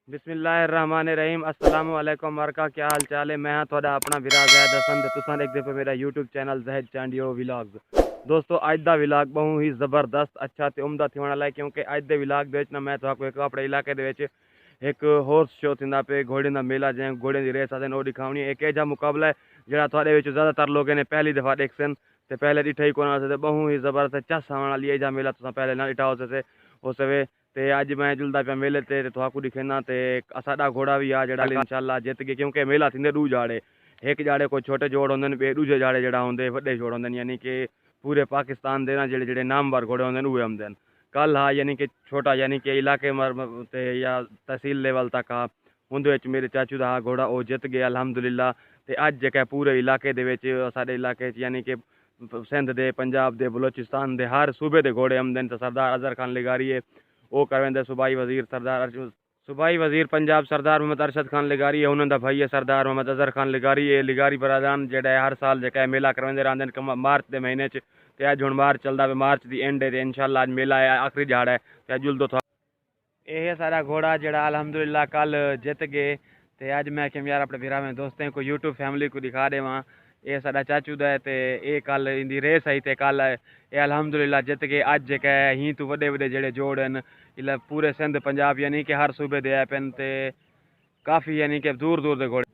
बिस्मिल्लाहिर्रहमानिर्रहीम। अस्सलाम वालेकुम वर्का, क्या हाल चाल है। मैं थोड़ा अपना विरा जैद हसन तुसा एक दफ़े मेरा यूट्यूब चैनल जहद चांडियो विलाग्स। दोस्तों अज का विलाग बहुत ही ज़बरदस्त अच्छा तो उमदा थी वाला है, क्योंकि अज के विलाग ना मैं तो एक अपने इलाके एक हॉर्स शो थी पे घोड़े का मेला जैसे घोड़े की रेस आते वो दिखावनी एक ऐसा मुकाबला है जो थोड़े ज़्यादातर लोगों ने पहली दफ़ा देखसन तो पहले डिठा ही कौन थे। बहुत ही ज़बरदस्त चस आने वाली ऐसा मेला तुसा पहले ना डिठा हो सके। तो अज मैं जुलता पे मेले ते थोड़ा दिखेना तो साडा घोड़ा भी आ जरा इंशाल्लाह जित गए, क्योंकि मेला थी दू जाड़े एक जाड़े कोई छोटे जोड़ होंगे बे दूजे जाड़े जरा होंगे वे जोड़ होंगे, यानी कि पूरे पाकिस्तान के ना जेडे नामवर घोड़े होंगे वे आमदे। कल हाँ यानी कि छोटा यानी कि इलाके ते या तहसील लेवल तक हाँ उनके मेरे चाचू का घोड़ा वो जित गया अलहमदुलिल्लाह। तो अज जो पूरे इलाके साढ़े इलाके यानी कि सिंध के पंजाब के बलोचिस्तान के हर सूबे के घोड़े आमदे। तो सरदार अजहर खान लिगारी है वो करवेंदे सूबाई वजीर सरदार सूबाई वजीर पंजाब सरदार मोहम्मद अरशद खान लिगारी है, उन्होंने भाई है सरदार मोहम्मद अजहर खान लिगारी है। लिगारी बरादान जो हर साल जो मेला करवाते रहते मार्च के महीने च। अज हूँ मार्च चलता पे मार्च की एंड है इंशाल्लाह अज मेला है आखिरी झाड़ है। तो अज जुलदो यह सारा घोड़ा जरा अलहमदुलिल्लाह कल जित गए। तो अज मैं क्या यार अपने वीरा में दोस्तों को यूट्यूब फैमिली को दिखा देव ये साडा चाचू दा है। तो ये कल इनकी रेस आई तो कल ये अलहमदुलिल्लाह जित गए। अज जो है ही तो वे वे जोड़े जोड़ हैं इला पूरे सिंध पंजाब यानी कि हर सूबे दे पेन तो काफ़ी यानी कि दूर दूर के घोड़े।